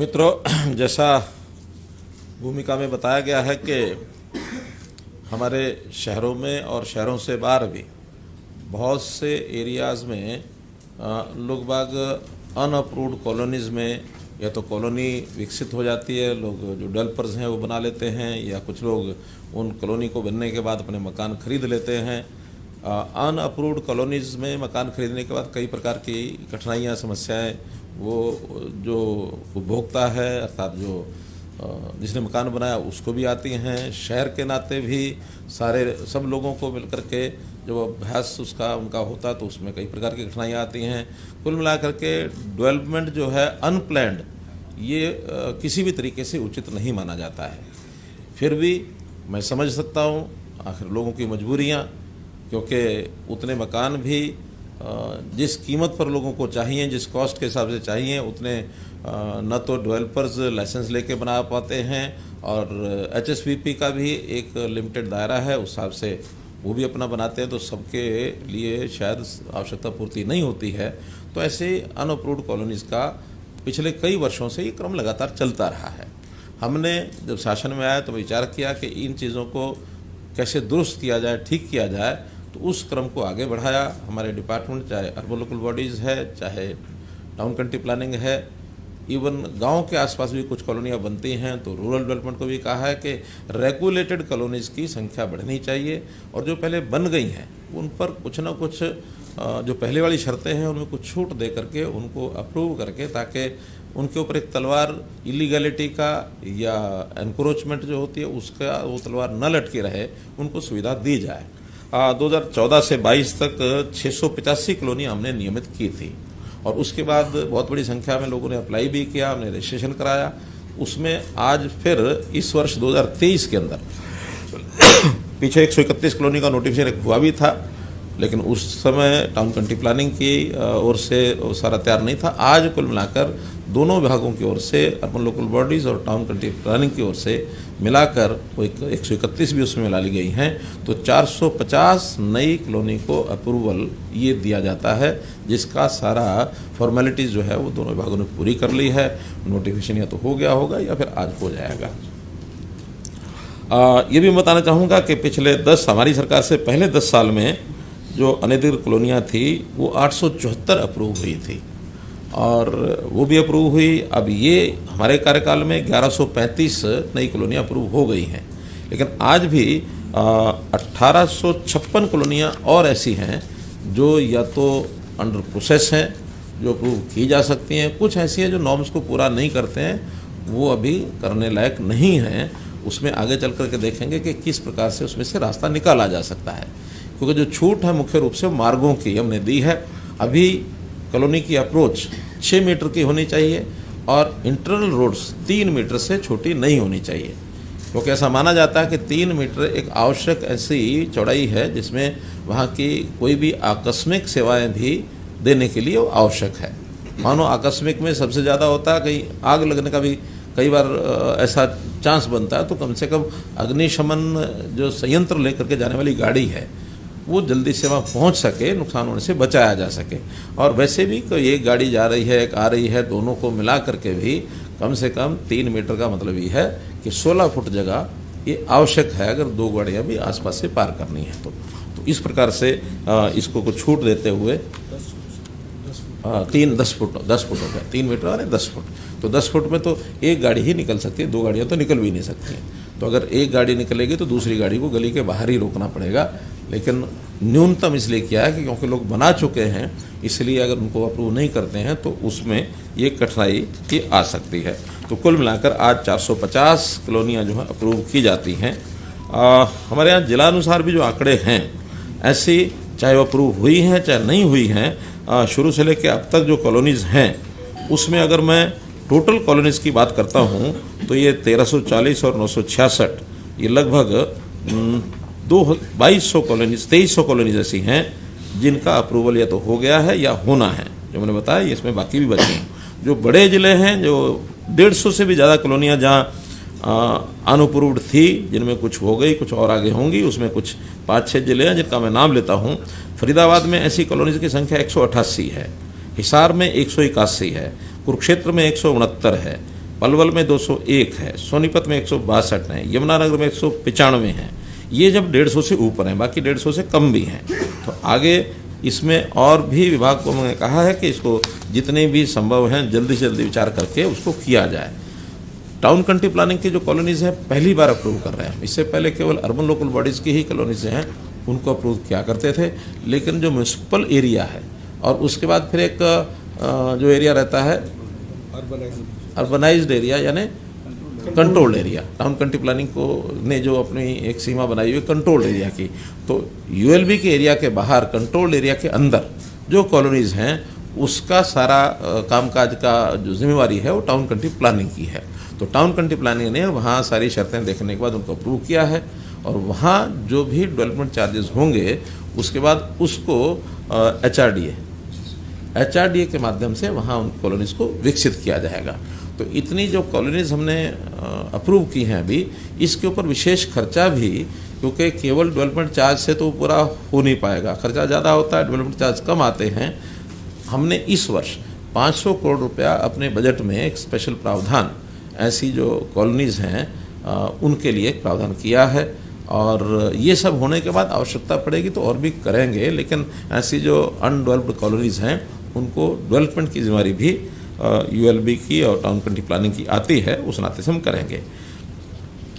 मित्रों, जैसा भूमिका में बताया गया है कि हमारे शहरों में और शहरों से बाहर भी बहुत से एरियाज़ में लोग बाग अनअप्रूव्ड कॉलोनीज़ में या तो कॉलोनी विकसित हो जाती है, लोग जो डेवलपर्स हैं वो बना लेते हैं, या कुछ लोग उन कॉलोनी को बनने के बाद अपने मकान खरीद लेते हैं। अनअप्रूव्ड कॉलोनीज़ में मकान खरीदने के बाद कई प्रकार की कठिनाइयाँ, समस्याएं वो जो उपभोक्ता है अर्थात जो जिसने मकान बनाया उसको भी आती हैं। शहर के नाते भी सब लोगों को मिलकर के जब अभ्यास उनका होता तो उसमें कई प्रकार की कठिनाइयाँ आती हैं। कुल मिलाकर के डेवलपमेंट जो है अनप्लैन्ड, ये किसी भी तरीके से उचित नहीं माना जाता है। फिर भी मैं समझ सकता हूँ आखिर लोगों की मजबूरियाँ, क्योंकि उतने मकान भी जिस कीमत पर लोगों को चाहिए, जिस कॉस्ट के हिसाब से चाहिए, उतने न तो डेवलपर्स लाइसेंस लेके बना पाते हैं, और एचएसवीपी का भी एक लिमिटेड दायरा है, उस हिसाब से वो भी अपना बनाते हैं, तो सबके लिए शायद आवश्यकता पूर्ति नहीं होती है। तो ऐसे अनअप्रूव्ड कॉलोनीज़ का पिछले कई वर्षों से ये क्रम लगातार चलता रहा है। हमने जब शासन में आया तो विचार किया कि इन चीज़ों को कैसे दुरुस्त किया जाए, ठीक किया जाए, तो उस क्रम को आगे बढ़ाया। हमारे डिपार्टमेंट, चाहे अर्बन लोकल बॉडीज़ है, चाहे टाउन कंट्री प्लानिंग है, इवन गांव के आसपास भी कुछ कॉलोनियाँ बनती हैं, तो रूरल डेवलपमेंट को भी कहा है कि रेगुलेटेड कॉलोनीज़ की संख्या बढ़नी चाहिए, और जो पहले बन गई हैं उन पर कुछ ना कुछ जो पहले वाली शर्तें हैं उनमें कुछ छूट दे करके उनको अप्रूव करके, ताकि उनके ऊपर एक तलवार इलीगैलिटी का या एनक्रोचमेंट जो होती है उसका वो तलवार न लटके रहे, उनको सुविधा दी जाए। 2014 से 22 तक 685 कॉलोनी हमने नियमित की थी, और उसके बाद बहुत बड़ी संख्या में लोगों ने अप्लाई भी किया, हमने रजिस्ट्रेशन कराया। उसमें आज फिर इस वर्ष 2023 के अंदर पीछे 131 कॉलोनी का नोटिफिकेशन हुआ भी था, लेकिन उस समय टाउन कंट्री प्लानिंग की ओर से वो सारा तैयार नहीं था। आज कुल मिलाकर दोनों विभागों की ओर से, अर्बन लोकल बॉडीज़ और टाउन कंट्री प्लानिंग की ओर से मिलाकर वो 131 भी उसमें मिला ली गई हैं, तो 450 नई कॉलोनी को अप्रूवल ये दिया जाता है, जिसका सारा फॉर्मेलिटीज़ जो है वो दोनों विभागों ने पूरी कर ली है। नोटिफिकेशन या तो हो गया होगा या फिर आज हो जाएगा। ये भी बताना चाहूँगा कि पिछले हमारी सरकार से पहले 10 साल में जो अनधिकृत कॉलोनियाँ थी वो 874 अप्रूव हुई थी, और वो भी अप्रूव हुई। अब ये हमारे कार्यकाल में 1135 नई कॉलोनियाँ अप्रूव हो गई हैं, लेकिन आज भी 1856 कॉलोनियाँ और ऐसी हैं जो या तो अंडर प्रोसेस हैं, जो अप्रूव की जा सकती हैं, कुछ ऐसी हैं जो नॉर्म्स को पूरा नहीं करते हैं, वो अभी करने लायक नहीं हैं। उसमें आगे चल कर के देखेंगे कि किस प्रकार से उसमें से रास्ता निकाला जा सकता है, क्योंकि जो छूट है मुख्य रूप से मार्गों की हमने दी है। अभी कॉलोनी की अप्रोच 6 मीटर की होनी चाहिए, और इंटरनल रोड्स 3 मीटर से छोटी नहीं होनी चाहिए, क्योंकि ऐसा माना जाता है कि 3 मीटर एक आवश्यक ऐसी चौड़ाई है जिसमें वहाँ की कोई भी आकस्मिक सेवाएं भी देने के लिए आवश्यक है। मानो आकस्मिक में सबसे ज़्यादा होता है, कहीं आग लगने का भी कई बार ऐसा चांस बनता है, तो कम से कम अग्निशमन जो संयंत्र लेकर के जाने वाली गाड़ी है वो जल्दी से वहाँ पहुँच सके, नुकसान होने से बचाया जा सके। और वैसे भी कोई एक गाड़ी जा रही है, एक आ रही है, दोनों को मिला करके भी कम से कम 3 मीटर का मतलब ये है कि 16 फुट जगह ये आवश्यक है, अगर 2 गाड़ियाँ भी आसपास से पार करनी है तो इस प्रकार से इसको कुछ छूट देते हुए 10 फुट हो गया, 3 मीटर और 10 फुट, तो 10 फुट में तो एक गाड़ी ही निकल सकती है, 2 गाड़ियाँ तो निकल भी नहीं सकती हैं। तो अगर एक गाड़ी निकलेगी तो दूसरी गाड़ी को गली के बाहर ही रोकना पड़ेगा, लेकिन न्यूनतम इसलिए किया है कि क्योंकि लोग बना चुके हैं, इसलिए अगर उनको अप्रूव नहीं करते हैं तो उसमें ये कठिनाई की आ सकती है। तो कुल मिलाकर आज 450 कॉलोनियाँ जो है अप्रूव की जाती हैं। हमारे यहाँ जिलानुसार भी जो आंकड़े हैं, ऐसी चाहे वो अप्रूव हुई हैं चाहे नहीं हुई हैं, शुरू से लेकर अब तक जो कॉलोनीज़ हैं उसमें अगर मैं टोटल कॉलोनीज़ की बात करता हूँ तो ये 1340 और 966, ये लगभग 2200 कॉलोनीज 2300 कॉलोनीज ऐसी हैं जिनका अप्रूवल या तो हो गया है या होना है। जो मैंने बताया इसमें बाकी भी बचे हैं। जो बड़े ज़िले हैं, जो 150 से भी ज़्यादा कॉलोनियाँ जहाँ अनअप्रूव्ड थी, जिनमें कुछ हो गई, कुछ और आगे होंगी, उसमें कुछ 5-6 ज़िले हैं जिनका मैं नाम लेता हूँ। फरीदाबाद में ऐसी कॉलोनीज की संख्या 188 है, हिसार में 181 है, कुरुक्षेत्र में 169 है, पलवल में 201 है, सोनीपत में 162 है, यमुनानगर में 195 है। ये जब 150 से ऊपर हैं, बाकी 150 से कम भी हैं। तो आगे इसमें और भी विभाग को मैंने कहा है कि इसको जितने भी संभव हैं जल्दी से जल्दी विचार करके उसको किया जाए। टाउन कंट्री प्लानिंग की जो कॉलोनीज़ हैं पहली बार अप्रूव कर रहे हैं। इससे पहले केवल अर्बन लोकल बॉडीज़ की ही कॉलोनीज़ हैं, उनको अप्रूव किया करते थे। लेकिन जो म्यूनसिपल एरिया है और उसके बाद फिर एक जो एरिया रहता है अर्बनाइज्ड एरिया यानी controlled area, town country planning को ने जो अपनी एक सीमा बनाई हुई है कंट्रोल्ड एरिया की, तो यूएलबी के एरिया के बाहर कंट्रोल्ड एरिया के अंदर जो कॉलोनीज़ हैं उसका सारा कामकाज का जो जिम्मेवारी है वो टाउन कंट्री प्लानिंग की है। तो टाउन कंट्री प्लानिंग ने वहाँ सारी शर्तें देखने के बाद उनको अप्रूव किया है और वहाँ जो भी डेवलपमेंट चार्जेस होंगे उसके बाद उसको एचआरडीए के माध्यम से वहाँ उन कॉलोनीज़ को विकसित किया जाएगा। तो इतनी जो कॉलोनीज़ हमने अप्रूव की हैं अभी, इसके ऊपर विशेष खर्चा भी, क्योंकि केवल डेवलपमेंट चार्ज से तो पूरा हो नहीं पाएगा, खर्चा ज़्यादा होता है, डेवलपमेंट चार्ज कम आते हैं। हमने इस वर्ष 500 करोड़ रुपया अपने बजट में एक स्पेशल प्रावधान ऐसी जो कॉलोनीज़ हैं उनके लिए एक प्रावधान किया है और ये सब होने के बाद आवश्यकता पड़ेगी तो और भी करेंगे। लेकिन ऐसी जो अनडेवलप्ड कॉलोनीज़ हैं उनको डेवलपमेंट की जिम्मेदारी भी यूएलबी की और टाउन कंट्री प्लानिंग की आती है, उस नाते से हम करेंगे।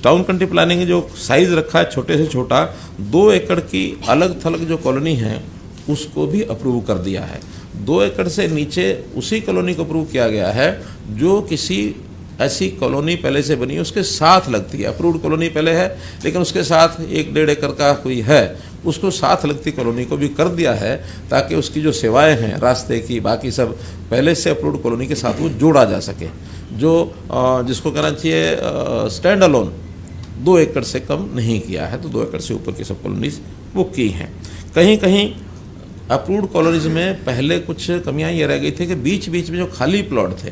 टाउन कंट्री प्लानिंग जो साइज़ रखा है छोटे से छोटा 2 एकड़ की अलग थलग जो कॉलोनी है उसको भी अप्रूव कर दिया है। 2 एकड़ से नीचे उसी कॉलोनी को अप्रूव किया गया है जो किसी ऐसी कॉलोनी पहले से बनी है उसके साथ लगती है। अप्रूव्ड कॉलोनी पहले है लेकिन उसके साथ 1-1.5 एकड़ का कोई है, उसको साथ लगती कॉलोनी को भी कर दिया है ताकि उसकी जो सेवाएं हैं रास्ते की बाकी सब पहले से अप्रूव्ड कॉलोनी के साथ वो जोड़ा जा सके। जो जिसको कहना चाहिए स्टैंड अलोन 2 एकड़ से कम नहीं किया है, तो 2 एकड़ से ऊपर की सब कॉलोनीज वो की हैं। कहीं कहीं अप्रूव्ड कॉलोनीज में पहले कुछ कमियां ये रह गई थी कि बीच बीच में जो खाली प्लॉट थे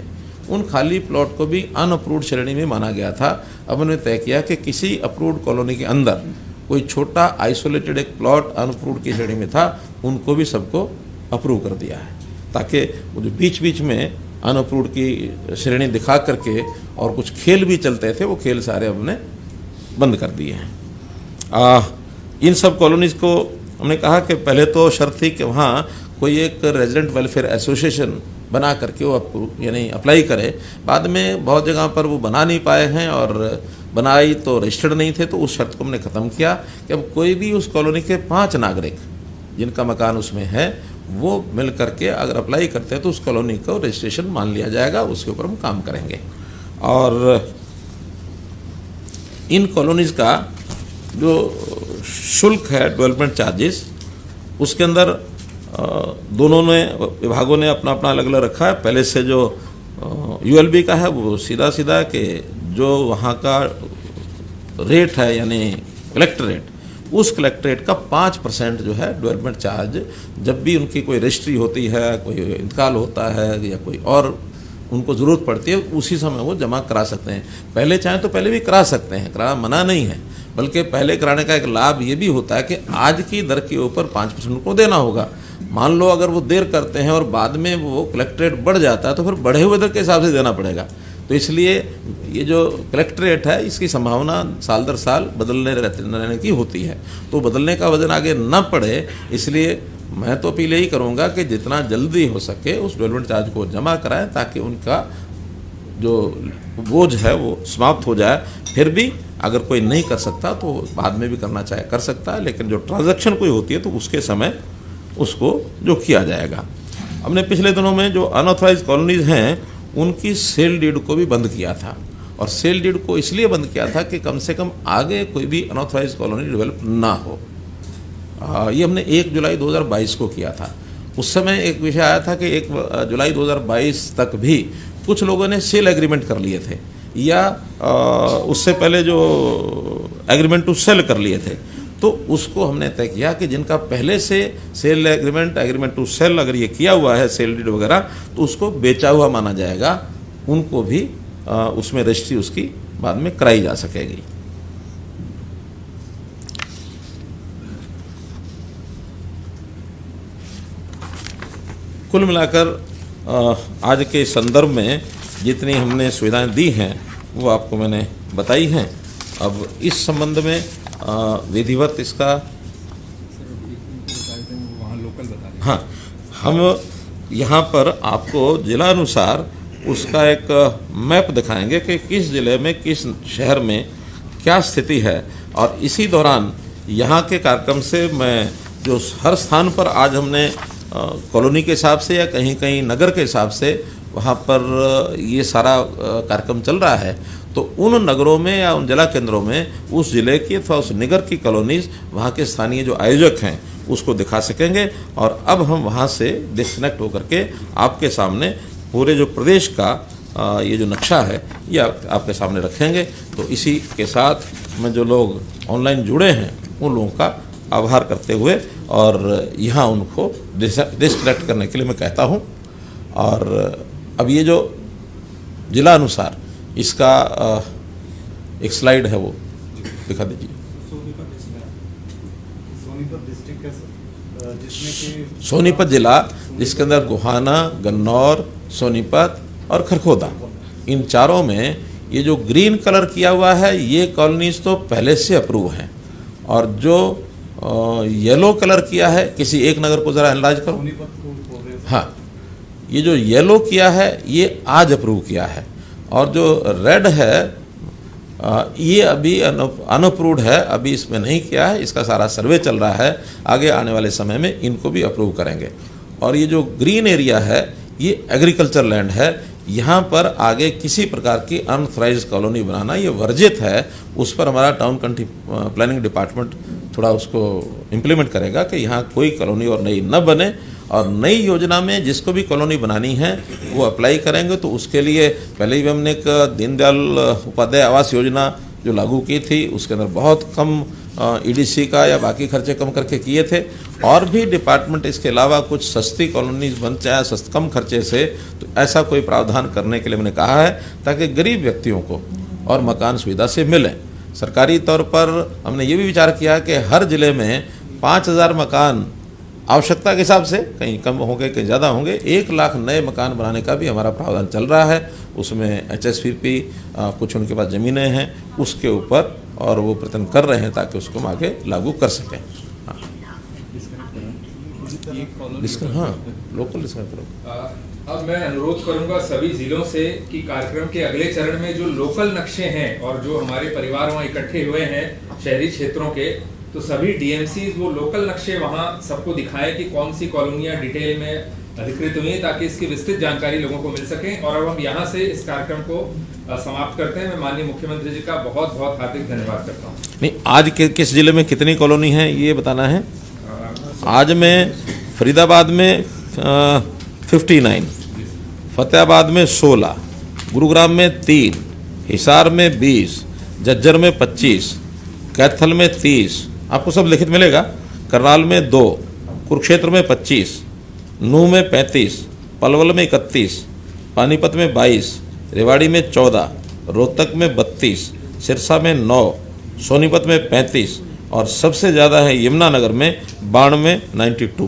उन खाली प्लॉट को भी अनअप्रूव्ड श्रेणी में माना गया था। अब उन्होंने तय किया कि किसी अप्रूव्ड कॉलोनी के अंदर कोई छोटा आइसोलेटेड एक प्लॉट अनअप्रूव्ड की श्रेणी में था उनको भी सबको अप्रूव कर दिया है, ताकि वो जो बीच बीच में अनअप्रूव्ड की श्रेणी दिखा करके और कुछ खेल भी चलते थे वो खेल सारे हमने बंद कर दिए हैं। इन सब कॉलोनीज़ को हमने कहा कि पहले तो शर्त थी कि वहाँ कोई एक रेजिडेंट वेलफेयर एसोसिएशन बना करके वो यानी अप्लाई करे। बाद में बहुत जगह पर वो बना नहीं पाए हैं और बनाई तो रजिस्टर्ड नहीं थे, तो उस शर्त को हमने ख़त्म किया कि अब कोई भी उस कॉलोनी के 5 नागरिक जिनका मकान उसमें है वो मिल करके अगर अप्लाई करते हैं तो उस कॉलोनी को रजिस्ट्रेशन मान लिया जाएगा, उसके ऊपर हम काम करेंगे। और इन कॉलोनीज़ का जो शुल्क है डेवलपमेंट चार्जेस उसके अंदर दोनों ने विभागों ने अपना अपना अलग अलग रखा है। पहले से जो यूएलबी का है वो सीधा सीधा कि जो वहाँ का रेट है यानी कलेक्टर रेट, उस कलेक्टर रेट का 5% जो है डेवलपमेंट चार्ज जब भी उनकी कोई रजिस्ट्री होती है, कोई इंतकाल होता है या कोई और उनको ज़रूरत पड़ती है उसी समय वो जमा करा सकते हैं। पहले चाहें तो पहले भी करा सकते हैं, कराना मना नहीं है, बल्कि पहले कराने का एक लाभ ये भी होता है कि आज की दर के ऊपर 5% उनको देना होगा। मान लो अगर वो देर करते हैं और बाद में वो कलेक्टर रेट बढ़ जाता है तो फिर बढ़े हुए दर के हिसाब से देना पड़ेगा। तो इसलिए ये जो कलेक्टर रेट है इसकी संभावना साल दर साल बदलने रहने की होती है, तो बदलने का वजन आगे न पड़े इसलिए मैं तो अपील यही करूँगा कि जितना जल्दी हो सके उस डेवलपमेंट चार्ज को जमा कराएं ताकि उनका जो बोझ है वो समाप्त हो जाए। फिर भी अगर कोई नहीं कर सकता तो बाद में भी करना चाहे कर सकता है, लेकिन जो ट्रांजैक्शन कोई होती है तो उसके समय उसको जो किया जाएगा। हमने पिछले दिनों में जो अनऑथराइज्ड कॉलोनीज़ हैं उनकी सेल डीड को भी बंद किया था, और सेल डीड को इसलिए बंद किया था कि कम से कम आगे कोई भी अनऑथराइज्ड कॉलोनी डेवलप ना हो। ये हमने 1 जुलाई 2022 को किया था। उस समय एक विषय आया था कि 1 जुलाई 2022 तक भी कुछ लोगों ने सेल एग्रीमेंट कर लिए थे या उससे पहले जो एग्रीमेंट टू सेल कर लिए थे, तो उसको हमने तय किया कि जिनका पहले से सेल एग्रीमेंट टू सेल अगर ये किया हुआ है सेल डीड वगैरह तो उसको बेचा हुआ माना जाएगा, उनको भी उसमें रजिस्ट्री उसकी बाद में कराई जा सकेगी। कुल मिलाकर आज के संदर्भ में जितनी हमने सुविधाएं दी हैं वो आपको मैंने बताई हैं। अब इस संबंध में विधिवत इसका हाँ, हम यहाँ पर आपको जिलानुसार उसका एक मैप दिखाएंगे कि किस ज़िले में किस शहर में क्या स्थिति है, और इसी दौरान यहाँ के कार्यक्रम से मैं जो हर स्थान पर आज हमने कॉलोनी के हिसाब से या कहीं कहीं नगर के हिसाब से वहाँ पर ये सारा कार्यक्रम चल रहा है, तो उन नगरों में या उन जिला केंद्रों में उस ज़िले की अथवा उस निगर की कॉलोनीज़ वहाँ के स्थानीय जो आयोजक हैं उसको दिखा सकेंगे। और अब हम वहाँ से डिस्कनेक्ट होकर के आपके सामने पूरे जो प्रदेश का ये जो नक्शा है ये आपके सामने रखेंगे। तो इसी के साथ में जो लोग ऑनलाइन जुड़े हैं उन लोगों का आभार करते हुए और यहाँ उनको डिस्कनेक्ट करने के लिए मैं कहता हूँ। और अब ये जो जिला अनुसार इसका एक स्लाइड है वो दिखा दीजिए। सोनीपत जिला जिसके अंदर गोहाना, गन्नौर, सोनीपत और खरखोदा, इन चारों में ये जो ग्रीन कलर किया हुआ है ये कॉलोनीज तो पहले से अप्रूव हैं, और जो येलो कलर किया है, किसी एक नगर को ज़रा एनालाइज करो। हाँ, ये जो येलो किया है ये आज अप्रूव किया है, और जो रेड है ये अभी अनअप्रूव्ड है, अभी इसमें नहीं किया है, इसका सारा सर्वे चल रहा है, आगे आने वाले समय में इनको भी अप्रूव करेंगे। और ये जो ग्रीन एरिया है ये एग्रीकल्चर लैंड है, यहाँ पर आगे किसी प्रकार की अनऑथराइज्ड कॉलोनी बनाना ये वर्जित है। उस पर हमारा टाउन कंट्री प्लानिंग डिपार्टमेंट थोड़ा उसको इम्प्लीमेंट करेगा कि यहाँ कोई कॉलोनी और नई न बने, और नई योजना में जिसको भी कॉलोनी बनानी है वो अप्लाई करेंगे। तो उसके लिए पहले भी हमने एक दीनदयाल उपाध्याय आवास योजना जो लागू की थी उसके अंदर बहुत कम ईडीसी का या बाकी खर्चे कम करके किए थे, और भी डिपार्टमेंट इसके अलावा कुछ सस्ती कॉलोनीज बन जाए कम खर्चे से, तो ऐसा कोई प्रावधान करने के लिए मैंने कहा है ताकि गरीब व्यक्तियों को और मकान सुविधा से मिलें। सरकारी तौर पर हमने ये भी विचार किया कि हर ज़िले में 5000 मकान आवश्यकता के हिसाब से, कहीं कम होंगे कहीं ज़्यादा होंगे, 1 लाख नए मकान बनाने का भी हमारा प्रावधान चल रहा है। उसमें HSPP कुछ उनके पास ज़मीनें हैं उसके ऊपर, और वो प्रयत्न कर रहे हैं ताकि उसको हम आगे लागू कर सकें। हाँ, लोकल डिस्कनेक्ट करो। अब मैं अनुरोध करूंगा सभी जिलों से कि कार्यक्रम के अगले चरण में जो लोकल नक्शे हैं और जो हमारे परिवार वहाँ इकट्ठे हुए हैं शहरी क्षेत्रों के, तो सभी DMCs वो लोकल नक्शे वहाँ सबको दिखाएं कि कौन सी कॉलोनियाँ डिटेल में अधिकृत हुई हैं, ताकि इसकी विस्तृत जानकारी लोगों को मिल सके। और अब हम यहाँ से इस कार्यक्रम को समाप्त करते हैं। मैं माननीय मुख्यमंत्री जी का बहुत बहुत हार्दिक धन्यवाद करता हूँ। नहीं, आज किस जिले में कितनी कॉलोनी है ये बताना है। आज में फरीदाबाद में 59, फतेहाबाद में 16, गुरुग्राम में 3, हिसार में 20, झज्जर में 25, कैथल में 30, आपको सब लिखित मिलेगा, करनाल में 2, कुरुक्षेत्र में 25, नूह में 35, पलवल में 31, पानीपत में 22, रेवाड़ी में 14, रोहतक में 32, सिरसा में 9, सोनीपत में 35, और सबसे ज़्यादा है यमुनानगर में 92 92।